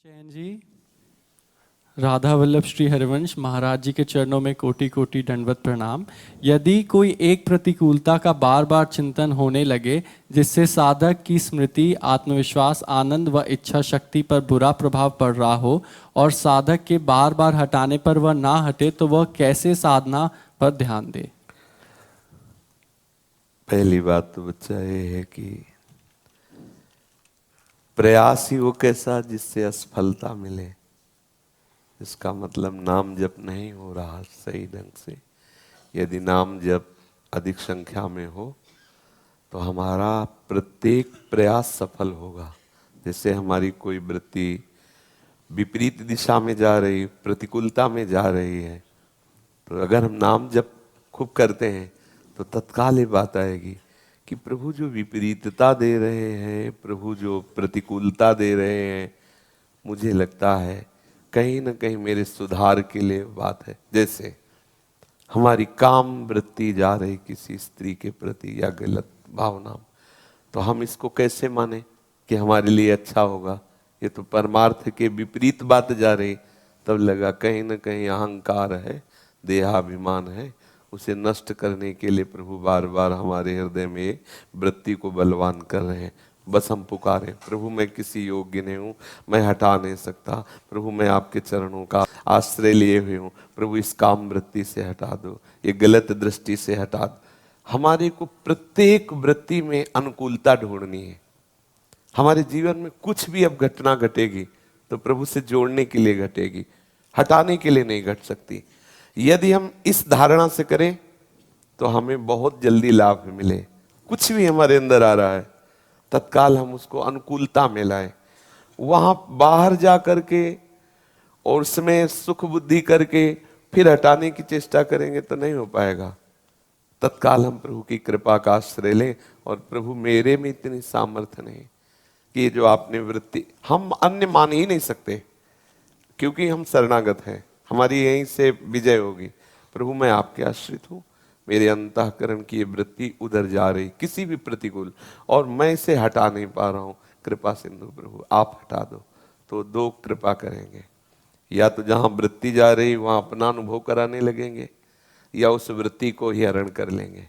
जैन जी, राधा वल्लभ श्री हरिवंश महाराज जी के चरणों में कोटि कोटि दंडवत प्रणाम। यदि कोई एक प्रतिकूलता का बार बार चिंतन होने लगे जिससे साधक की स्मृति, आत्मविश्वास, आनंद व इच्छा शक्ति पर बुरा प्रभाव पड़ रहा हो और साधक के बार बार हटाने पर वह ना हटे, तो वह कैसे साधना पर ध्यान दे? पहली बात तो बच्चा ये है कि प्रयास ही वो कैसा जिससे असफलता मिले। इसका मतलब नाम जप नहीं हो रहा सही ढंग से। यदि नाम जप अधिक संख्या में हो तो हमारा प्रत्येक प्रयास सफल होगा। जैसे हमारी कोई वृत्ति विपरीत दिशा में जा रही, प्रतिकूलता में जा रही है, तो अगर हम नाम जप खूब करते हैं तो तत्काल ये बात आएगी कि प्रभु जो विपरीतता दे रहे हैं, प्रभु जो प्रतिकूलता दे रहे हैं, मुझे लगता है कहीं ना कहीं मेरे सुधार के लिए बात है। जैसे हमारी काम वृत्ति जा रही किसी स्त्री के प्रति या गलत भावना, तो हम इसको कैसे माने कि हमारे लिए अच्छा होगा? ये तो परमार्थ के विपरीत बात जा रही। तब लगा कहीं ना कहीं अहंकार है, देहाभिमान है, उसे नष्ट करने के लिए प्रभु बार बार हमारे हृदय में वृत्ति को बलवान कर रहे हैं। बस हम पुकारे, प्रभु मैं किसी योग्य नहीं हूँ, मैं हटा नहीं सकता, प्रभु मैं आपके चरणों का आश्रय लिए हुए हूँ, प्रभु इस काम वृत्ति से हटा दो, ये गलत दृष्टि से हटा दो। हमारे को प्रत्येक वृत्ति में अनुकूलता ढूंढनी है। हमारे जीवन में कुछ भी अब घटना घटेगी तो प्रभु से जोड़ने के लिए घटेगी, हटाने के लिए नहीं घट सकती। यदि हम इस धारणा से करें तो हमें बहुत जल्दी लाभ मिले। कुछ भी हमारे अंदर आ रहा है तत्काल हम उसको अनुकूलता में लाएं। वहां बाहर जा करके और उसमें सुख बुद्धि करके फिर हटाने की चेष्टा करेंगे तो नहीं हो पाएगा। तत्काल हम प्रभु की कृपा का आश्रय लें और प्रभु मेरे में इतनी सामर्थ्य नहीं कि ये जो आपने वृत्ति, हम अन्य मान ही नहीं सकते क्योंकि हम शरणागत हैं, हमारी यहीं से विजय होगी। प्रभु मैं आपके आश्रित हूँ, मेरे अंतःकरण की ये वृत्ति उधर जा रही किसी भी प्रतिकूल, और मैं इसे हटा नहीं पा रहा हूँ, कृपा सिंधु प्रभु आप हटा दो। तो दो कृपा करेंगे, या तो जहाँ वृत्ति जा रही वहाँ अपना अनुभव कराने लगेंगे या उस वृत्ति को ही हरण कर लेंगे।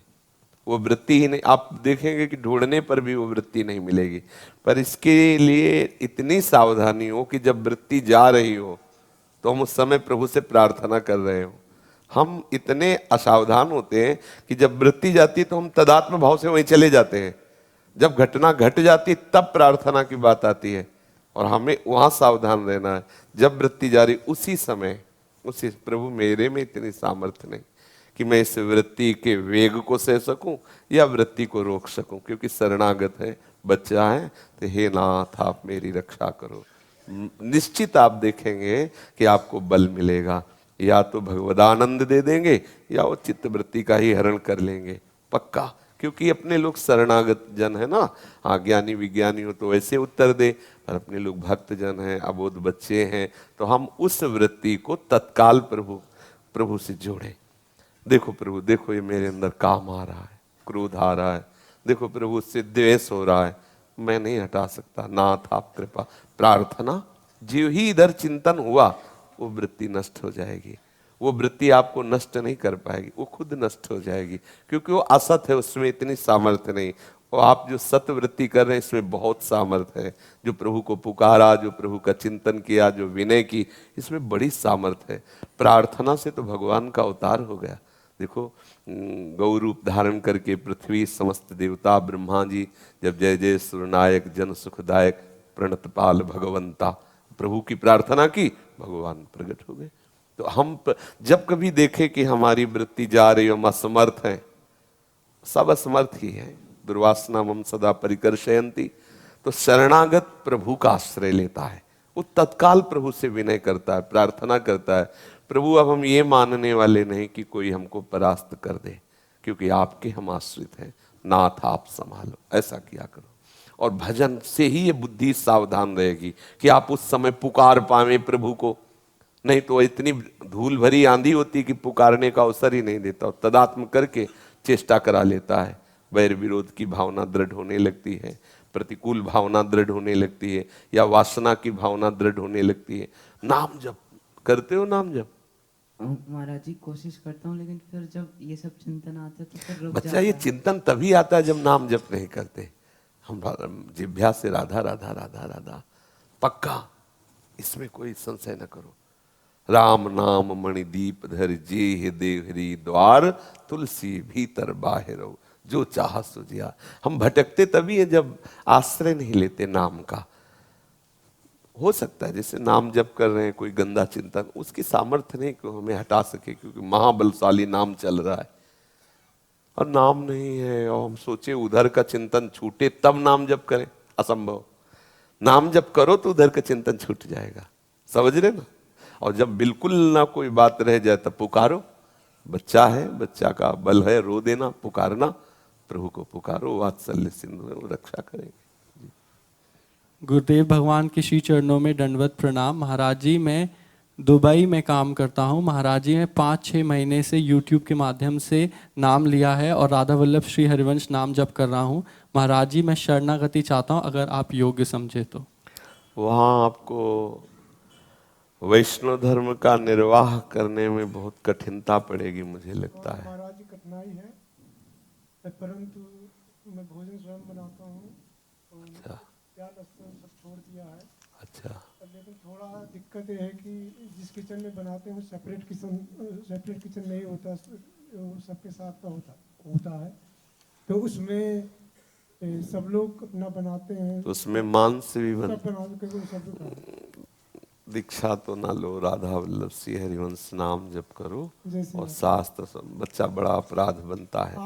वो वृत्ति ही नहीं, आप देखेंगे कि ढूंढने पर भी वो वृत्ति नहीं मिलेगी। पर इसके लिए इतनी सावधानी हो कि जब वृत्ति जा रही हो तो हम उस समय प्रभु से प्रार्थना कर रहे हो। हम इतने असावधान होते हैं कि जब वृत्ति जाती है तो हम तदात्म भाव से वहीं चले जाते हैं। जब घटना घट जाती तब प्रार्थना की बात आती है और हमें वहां सावधान रहना है। जब वृत्ति जा रही उसी समय उसी प्रभु मेरे में इतनी सामर्थ्य नहीं कि मैं इस वृत्ति के वेग को सह सकूं या वृत्ति को रोक सकूं, क्योंकि शरणागत है, बच्चा है, तो हे नाथ आप मेरी रक्षा करो। निश्चित आप देखेंगे कि आपको बल मिलेगा, या तो भगवदानंद दे देंगे या वो चित्तवृत्ति का ही हरण कर लेंगे पक्का। क्योंकि अपने लोग शरणागत जन है ना, हाँ ज्ञानी विज्ञानी हो तो वैसे उत्तर दे, पर अपने लोग भक्त जन हैं, अबोध बच्चे हैं, तो हम उस वृत्ति को तत्काल प्रभु से जोड़ें। देखो प्रभु, देखो ये मेरे अंदर काम आ रहा है, क्रोध आ रहा है, देखो प्रभु उससे द्वेष हो रहा है, मैं नहीं हटा सकता, नाथ आप कृपा। प्रार्थना जो ही इधर चिंतन हुआ वो वृत्ति नष्ट हो जाएगी। वो वृत्ति आपको नष्ट नहीं कर पाएगी, वो खुद नष्ट हो जाएगी, क्योंकि वो असत है, उसमें इतनी सामर्थ्य नहीं। और आप जो सत वृत्ति कर रहे हैं इसमें बहुत सामर्थ्य है। जो प्रभु को पुकारा, जो प्रभु का चिंतन किया, जो विनय की, इसमें बड़ी सामर्थ्य है। प्रार्थना से तो भगवान का अवतार हो गया। देखो गौ रूप धारण करके पृथ्वी समस्त देवता ब्रह्मा जी जब जय जय सुरनायक जन सुखदायक प्रणतपाल भगवंता प्रभु की प्रार्थना की, भगवान प्रकट हो गए। तो हम जब कभी देखें कि हमारी वृत्ति जा रही, हम असमर्थ हैं, सब असमर्थ ही है, दुर्वासना मम सदा परिकर्षयन्ति, तो शरणागत प्रभु का आश्रय लेता है, वो तत्काल प्रभु से विनय करता है, प्रार्थना करता है, प्रभु अब हम ये मानने वाले नहीं कि कोई हमको परास्त कर दे, क्योंकि आपके हम आश्रित हैं, नाथ आप संभालो, ऐसा किया करो। और भजन से ही ये बुद्धि सावधान रहेगी कि आप उस समय पुकार पावे प्रभु को, नहीं तो इतनी धूल भरी आंधी होती कि पुकारने का अवसर ही नहीं देता, तदात्म करके चेष्टा करा लेता है, वैर विरोध की भावना दृढ़ होने लगती है, प्रतिकूल भावना दृढ़ होने लगती है या वासना की भावना दृढ़ होने लगती है। नाम जप करते हो? नाम जप महाराज जी कोशिश करता हूँ, लेकिन फिर जब ये सब चिंतन आता है तो फिर रुक बच्चा, जाता ये है। चिंतन तभी आता है जब नाम जप नहीं करते। हम जिभ्या से राधा राधा राधा राधा, पक्का, इसमें कोई संशय न करो। राम नाम मणिदीप धर जे हे देवहरी द्वार, तुलसी भीतर बाहिर जो चाह सुजिया। हम भटकते तभी है जब आश्रय नहीं लेते नाम का। हो सकता है जैसे नाम जप कर रहे हैं कोई गंदा चिंतन, उसकी सामर्थ्य नहीं कि हमें हटा सके, क्योंकि महाबलशाली नाम चल रहा है और नाम नहीं है, और हम सोचे उधर का चिंतन छूटे तब नाम जप करें, असंभव। नाम जप करो तो उधर का चिंतन छूट जाएगा, समझ रहे ना। और जब बिल्कुल ना कोई बात रह जाए तब पुकारो। बच्चा है, बच्चा का बल है रो देना, पुकारना, प्रभु को पुकारो, वात्सल्य सिंधु है, वो रक्षा करेंगे। गुरुदेव भगवान के श्री चरणों में दंडवत प्रणाम। महाराज जी, मैं दुबई में काम करता हूँ। महाराज जी, मैं 5-6 महीने से यूट्यूब के माध्यम से नाम लिया है और राधा वल्लभ श्री हरिवंश नाम जप कर रहा हूँ। महाराज जी, मैं शरणागति चाहता हूँ, अगर आप योग्य समझे तो। वहाँ आपको वैष्णव धर्म का निर्वाह करने में बहुत कठिनता पड़ेगी, मुझे लगता है। महाराज जी कठिनाई है, परंतु मैं भोजन स्वयं बनाता हूँ और अच्छा प्याज लहसुन सब छोड़ दिया है। अच्छा लेकिन थोड़ा दिक्कत ये है कि जिस किचन में बनाते हैं सेपरेट किचन नहीं होता, वो सबके साथ का होता है, तो उसमें सब लोग अपना बनाते हैं, तो उसमें मांस भी बन, सब बनाते हैं, सब लोग दीक्षा तो ना लो, राधा वल्लभ श्री हरिवंश नाम जप करो जैसे और शास्त्र सब। बच्चा बड़ा अपराध बनता है।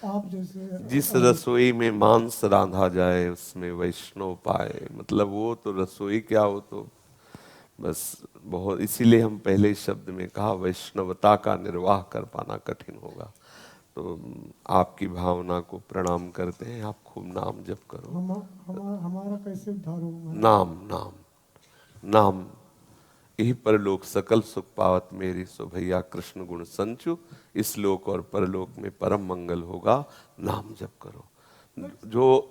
आप जैसे जिस रसोई में मांस रांधा जाए उसमें वैष्णव पाए, मतलब वो तो रसोई क्या, वो तो बस बहुत, इसीलिए हम पहले ही शब्द में कहा वैष्णवता का निर्वाह कर पाना कठिन होगा। तो आपकी भावना को प्रणाम करते हैं, आप खूब नाम जप करो। हमारा कैसे उद्धार होगा? नाम नाम नाम, यही परलोक सकल सुख पावत मेरी, सो भैया कृष्ण गुण संचु, इस लोक और परलोक में परम मंगल होगा। नाम जप करो।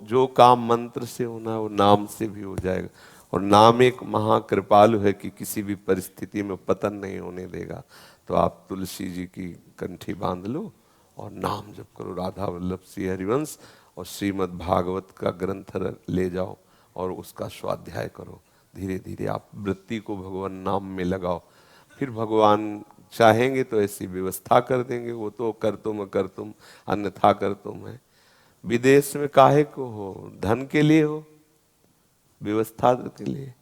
जो काम मंत्र से होना है वो नाम से भी हो जाएगा। और नाम एक महाकृपालु है कि किसी भी परिस्थिति में पतन नहीं होने देगा। तो आप तुलसी जी की कंठी बांध लो और नाम जप करो, राधा वल्लभ श्री हरिवंश और श्रीमद् भागवत का ग्रंथ ले जाओ और उसका स्वाध्याय करो। धीरे धीरे आप वृत्ति को भगवान नाम में लगाओ, फिर भगवान चाहेंगे तो ऐसी व्यवस्था कर देंगे। वो तो कर तुम अन्यथा कर तुम है। विदेश में काहे को हो? धन के लिए हो, व्यवस्था के लिए।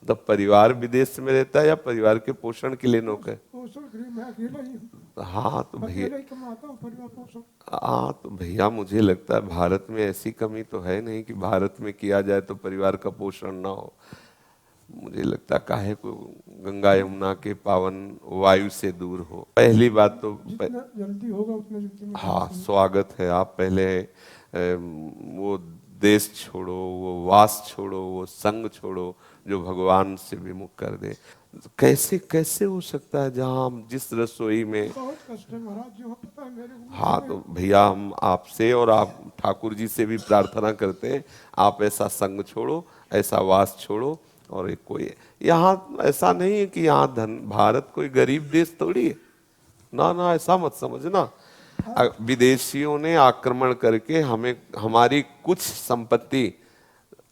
मतलब परिवार विदेश में रहता है या परिवार के पोषण के लिए नौकर? पोषण के लिए मैं अकेला ही हूँ। हाँ तो भैया, अकेला ही कमाता हूँ, परिवार पोषण। हाँ तो भैया, मुझे लगता है भारत में ऐसी कमी तो है नहीं कि भारत में किया जाए तो परिवार का पोषण ना हो। मुझे लगता है काहे को गंगा यमुना के पावन वायु से दूर हो। पहली बात तो जितना जल्दी होगा उतना जल्दी मैं हाँ, स्वागत है। आप पहले वो देश छोड़ो, वो वास छोड़ो, वो संग छोड़ो जो भगवान से विमुख कर दे। कैसे कैसे हो सकता है जहाँ हम जिस रसोई में, बहुत कष्ट है महाराज जी, पता है मेरे को। हाँ तो भैया, हम आपसे और आप ठाकुर जी से भी प्रार्थना करते हैं, आप ऐसा संग छोड़ो, ऐसा वास छोड़ो। और एक कोई यहाँ ऐसा नहीं है कि यहाँ धन, भारत कोई गरीब देश थोड़ी है, ना ना, ऐसा मत समझना। विदेशियों ने आक्रमण करके हमें, हमारी कुछ संपत्ति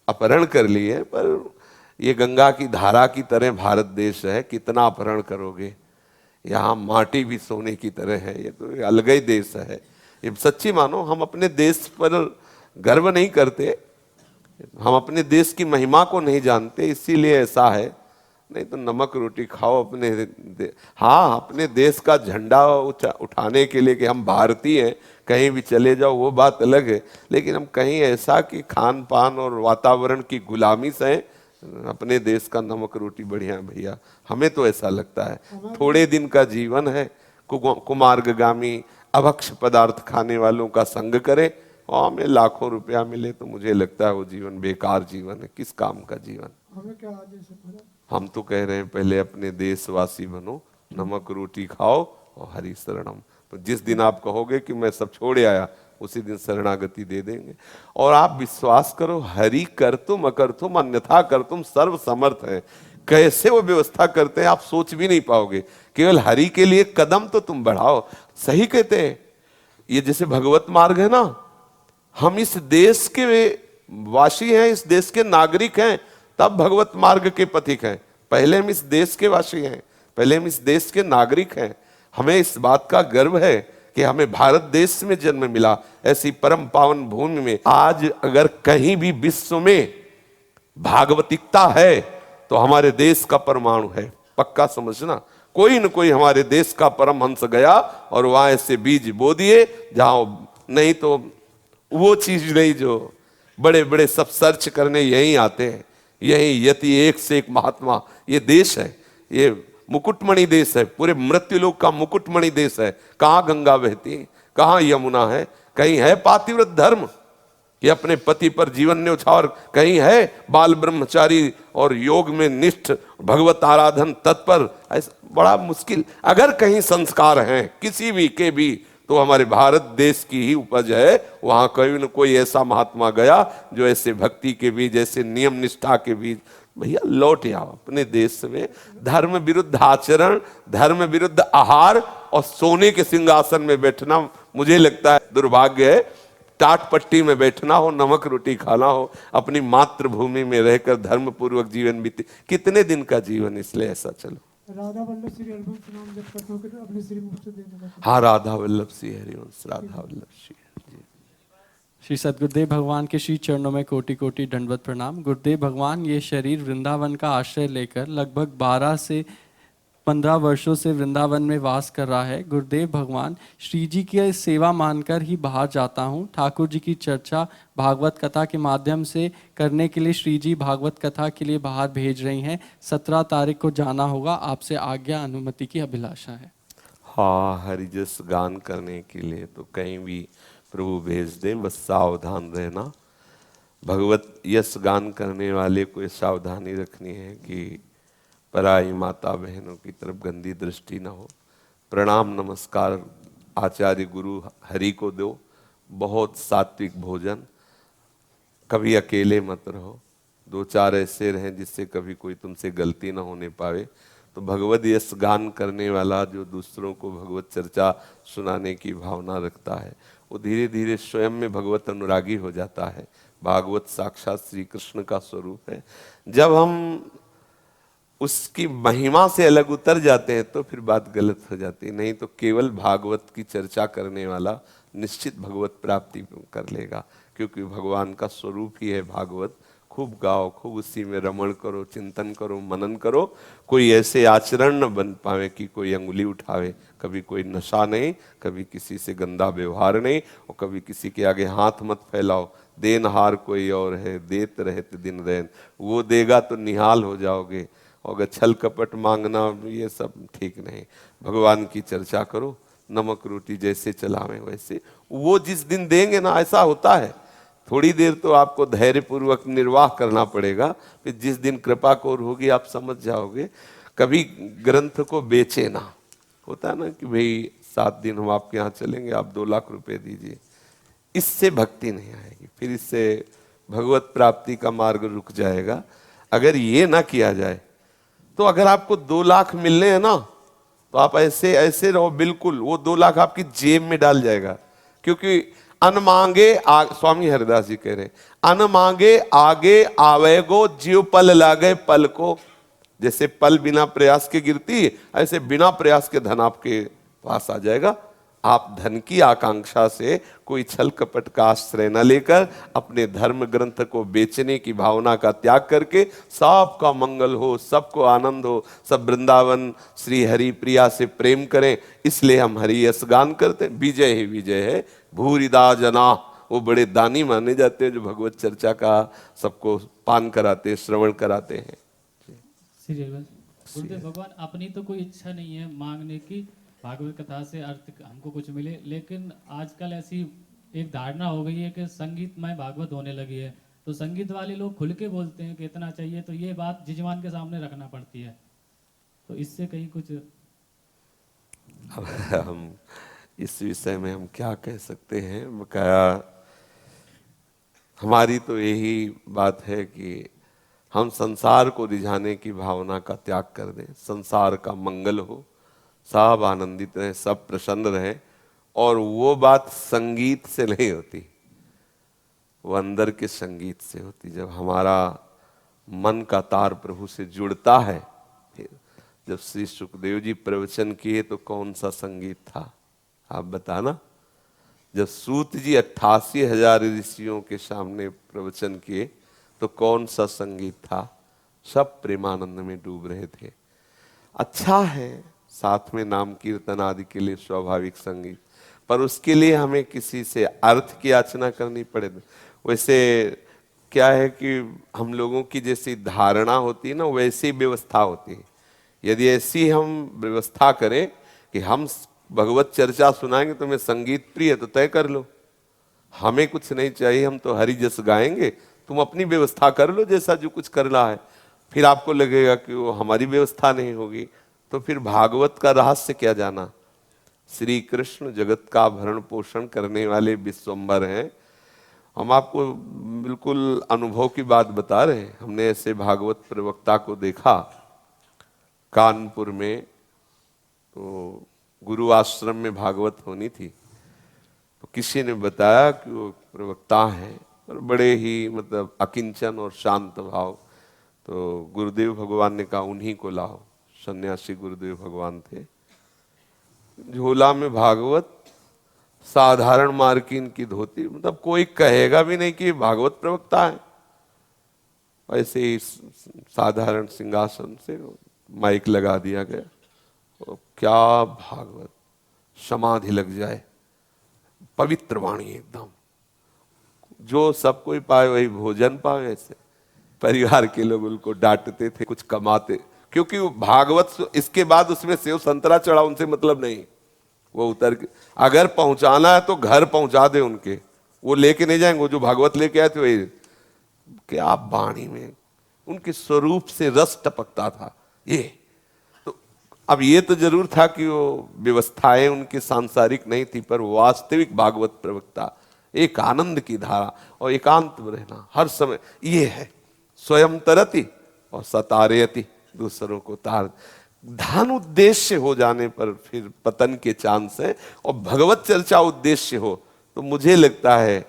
अपहरण कर ली है, पर ये गंगा की धारा की तरह भारत देश है, कितना अपहरण करोगे। यहाँ माटी भी सोने की तरह है, ये तो अलग ही देश है। ये सच्ची मानो, हम अपने देश पर गर्व नहीं करते, हम अपने देश की महिमा को नहीं जानते, इसीलिए ऐसा है। नहीं तो नमक रोटी खाओ अपने हाँ, अपने देश का झंडा उठाने के लिए कि हम भारतीय हैं, कहीं भी चले जाओ वो बात अलग है। लेकिन हम कहीं ऐसा कि खान पान और वातावरण की गुलामी से अपने देश का नमक रोटी बढ़िया है भैया, हमें तो ऐसा लगता है। थोड़े दिन का जीवन है, कुमार्गामी अभक्ष पदार्थ खाने वालों का संग करे और हमें लाखों रुपया मिले तो मुझे लगता है वो जीवन बेकार जीवन है। किस काम का जीवन? हमें क्या आज ऐसे पता? हम तो कह रहे हैं पहले अपने देशवासी बनो, नमक रोटी खाओ और हरि शरणम। तो जिस दिन आप कहोगे कि मैं सब छोड़ आया, उसी दिन शरणागति दे देंगे। और आप विश्वास करो, हरि कर तुम अकर तुम अन्यथा कर तुम सर्व समर्थ है। कैसे वो व्यवस्था करते हैं आप सोच भी नहीं पाओगे। केवल हरि के लिए कदम तो तुम बढ़ाओ। सही कहते हैं, ये जैसे भगवत मार्ग है ना, हम इस देश के वासी हैं, इस देश के नागरिक हैं, तब भगवत मार्ग के पथिक हैं। पहले हम इस देश के वासी हैं, पहले हम इस देश के नागरिक हैं। हमें इस बात का गर्व है कि हमें भारत देश में जन्म मिला, ऐसी परम पावन भूमि में। आज अगर कहीं भी विश्व में भागवतिकता है तो हमारे देश का परमाणु है, पक्का समझना। कोई न कोई हमारे देश का परमहंस गया और वहां ऐसे बीज बो दिए जहां नहीं तो वो चीज नहीं जो बड़े बड़े सब सर्च करने यहीं आते हैं। यही यति एक से एक महात्मा, ये देश है, ये मुकुटमणि देश है, पूरे मृत्युलोक का मुकुटमणि देश है। कहाँ गंगा बहती है, कहाँ यमुना है, कहीं है पातिव्रत धर्म कि अपने पति पर जीवन न्यौछावर, कहीं है बाल ब्रह्मचारी और योग में निष्ठ भगवत आराधन तत्पर। ऐसा बड़ा मुश्किल। अगर कहीं संस्कार हैं किसी भी के भी तो हमारे भारत देश की ही उपज है। वहां कोई न कोई ऐसा महात्मा गया जो ऐसे भक्ति के बीज, ऐसे नियम निष्ठा के बीज। भैया लौट आओ अपने देश में। धर्म विरुद्ध आचरण, धर्म विरुद्ध आहार और सोने के सिंहासन में बैठना मुझे लगता है दुर्भाग्य है। टाट पट्टी में बैठना हो, नमक रोटी खाना हो, अपनी मातृभूमि में रहकर धर्म पूर्वक जीवन बीते। कितने दिन का जीवन, इसलिए ऐसा चलो। राधा वल्लभ श्री हरिवंश नाम जब करते हो कि अपने श्री मुख से दे देना। हाँ, राधा वल्लभ श्री हरिवंश, राधा वल्लभ श्री। श्री सद्गुरुदेव भगवान के श्री चरणों में कोटि कोटि दंडवत प्रणाम। गुरुदेव भगवान, ये शरीर वृंदावन का आश्रय लेकर लगभग 12 से 15 वर्षों से वृंदावन में वास कर रहा है। गुरुदेव भगवान, श्री जी की सेवा मानकर ही बाहर जाता हूँ। ठाकुर जी की चर्चा भागवत कथा के माध्यम से करने के लिए श्री जी भागवत कथा के लिए बाहर भेज रही हैं। 17 तारीख को जाना होगा, आपसे आज्ञा अनुमति की अभिलाषा है। हाँ, हरिजस गान करने के लिए तो कहीं भी प्रभु भेज दे, बस सावधान रहना। भगवत यश गान करने वाले को सावधानी रखनी है कि पराई माता बहनों की तरफ गंदी दृष्टि न हो। प्रणाम नमस्कार आचार्य गुरु हरि को दो, बहुत सात्विक भोजन। कभी अकेले मत रहो, 2-4 ऐसे रहें जिससे कभी कोई तुमसे गलती न होने पावे। तो भगवत यश गान करने वाला जो दूसरों को भगवत चर्चा सुनाने की भावना रखता है, वो धीरे धीरे स्वयं में भगवत अनुरागी हो जाता है। भागवत साक्षात श्री कृष्ण का स्वरूप है। जब हम उसकी महिमा से अलग उतर जाते हैं तो फिर बात गलत हो जाती है। नहीं तो केवल भागवत की चर्चा करने वाला निश्चित भगवत प्राप्ति कर लेगा, क्योंकि भगवान का स्वरूप ही है भागवत। खूब गाओ, खूब उसी में रमण करो, चिंतन करो, मनन करो। कोई ऐसे आचरण न बन पावे कि कोई अंगुली उठावे। कभी कोई नशा नहीं, कभी किसी से गंदा व्यवहार नहीं, और कभी किसी के आगे हाथ मत फैलाओ। देनहार कोई और है, देत रहते दिन रैन, वो देगा तो निहाल हो जाओगे। और अगर छल कपट मांगना, ये सब ठीक नहीं। भगवान की चर्चा करो, नमक रोटी जैसे चलावें वैसे। वो जिस दिन देंगे ना, ऐसा होता है, थोड़ी देर तो आपको धैर्यपूर्वक निर्वाह करना पड़ेगा, फिर जिस दिन कृपा कौर होगी आप समझ जाओगे। कभी ग्रंथ को बेचे ना, होता है ना कि भाई 7 दिन हम आपके यहाँ चलेंगे, आप 2 लाख रुपए दीजिए। इससे भक्ति नहीं आएगी, फिर इससे भगवत प्राप्ति का मार्ग रुक जाएगा। अगर ये ना किया जाए तो अगर आपको 2 लाख मिलने हैं ना, तो आप ऐसे ऐसे रहो बिल्कुल, वो 2 लाख आपकी जेब में डाल जाएगा। क्योंकि अन मांगे स्वामी हरिदास जी कह रहे हैं, अन मांगे आगे आवेगो जीव पल लागे पल को। जैसे पल बिना प्रयास के गिरती, ऐसे बिना प्रयास के धन आपके पास आ जाएगा। आप धन की आकांक्षा से कोई छल कपट का आश्रय न लेकर अपने धर्म ग्रंथ को बेचने की भावना का त्याग करके सबका मंगल हो, सबको आनंद हो, सब वृंदावन श्री हरि प्रिया से प्रेम करें। इसलिए हम हरि यश गान करते हैं। विजय ही विजय है, भूरिदा जना। वो बड़े दानी माने जाते हैं जो भगवत चर्चा का सबको पान कराते, श्रवण कराते हैं। श्री गुरुदेव भगवान, अपनी तो कोई इच्छा नहीं है मांगने की, भागवत कथा से अर्थ हमको कुछ मिले, लेकिन आजकल ऐसी एक धारणा हो गई है कि संगीतमय भागवत होने लगी है, तो संगीत वाले लोग खुल के बोलते हैं कि इतना चाहिए, तो ये बात जिजमान के सामने रखना पड़ती है। तो इससे कहीं कुछ हम इस विषय में हम क्या कह सकते हैं। बकाया हमारी तो यही बात है कि हम संसार को रिझाने की भावना का त्याग कर दें, संसार का मंगल हो, सब आनंदित रहे, सब प्रसन्न रहे। और वो बात संगीत से नहीं होती, वो अंदर के संगीत से होती। जब हमारा मन का तार प्रभु से जुड़ता है। फिर जब श्री सुखदेव जी प्रवचन किए तो कौन सा संगीत था, आप बताना। जब सूत जी 88,000 ऋषियों के सामने प्रवचन किए तो कौन सा संगीत था, सब प्रेमानंद में डूब रहे थे। अच्छा है साथ में नाम कीर्तन आदि के लिए स्वाभाविक संगीत, पर उसके लिए हमें किसी से अर्थ की याचना करनी पड़े। वैसे क्या है कि हम लोगों की जैसी धारणा होती है ना, वैसी व्यवस्था होती है। यदि ऐसी हम व्यवस्था करें कि हम भगवत चर्चा सुनाएंगे, तुम्हें संगीत प्रिय है तो तय कर लो, हमें कुछ नहीं चाहिए, हम तो हरि जस गाएंगे, तुम अपनी व्यवस्था कर लो जैसा जो कुछ करना है। फिर आपको लगेगा कि वो हमारी व्यवस्था नहीं होगी, तो फिर भागवत का रहस्य क्या जाना। श्री कृष्ण जगत का भरण पोषण करने वाले विश्वम्बर हैं। हम आपको बिल्कुल अनुभव की बात बता रहे हैं। हमने ऐसे भागवत प्रवक्ता को देखा कानपुर में, तो गुरु आश्रम में भागवत होनी थी, तो किसी ने बताया कि वो प्रवक्ता हैं और बड़े ही मतलब अकिंचन और शांत भाव। तो गुरुदेव भगवान ने कहा उन्हीं को लाओ, सन्यासी गुरुदेव भगवान थे। झोला में भागवत, साधारण मार्किन की धोती, मतलब कोई कहेगा भी नहीं कि भागवत प्रवक्ता है। ऐसे ही साधारण सिंहासन से माइक लगा दिया गया, और क्या भागवत, समाधि लग जाए, पवित्र वाणी एकदम, जो सब कोई पाए वही भोजन पाए। ऐसे परिवार के लोग उनको डांटते थे, कुछ कमाते, क्योंकि वो भागवत इसके बाद उसमें सेव संतरा चढ़ा, उनसे मतलब नहीं। वो उतर के अगर पहुंचाना है तो घर पहुंचा दे उनके, वो लेके नहीं जाएंगे। वो जो भागवत लेके आए थे वही, क्या वाणी में उनके स्वरूप से रस टपकता था। ये तो अब ये तो जरूर था कि वो व्यवस्थाएं उनकी सांसारिक नहीं थी, पर वास्तविक भागवत प्रवक्ता एक आनंद की धारा और एकांत में रहना हर समय, ये है स्वयं तरति और सतारयति, दूसरों को तार। धन उद्देश्य हो जाने पर फिर पतन के चांस है, और भगवत चर्चा उद्देश्य हो तो मुझे लगता है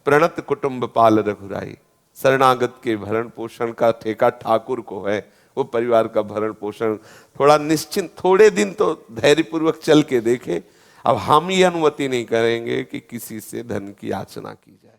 प्रणत कुटुंब पाल रघुराई, शरणागत के भरण पोषण का ठेका ठाकुर को है। वो परिवार का भरण पोषण थोड़ा निश्चिंत, थोड़े दिन तो धैर्यपूर्वक चल के देखे। अब हम ये अनुमति नहीं करेंगे कि किसी से धन की याचना की जाए।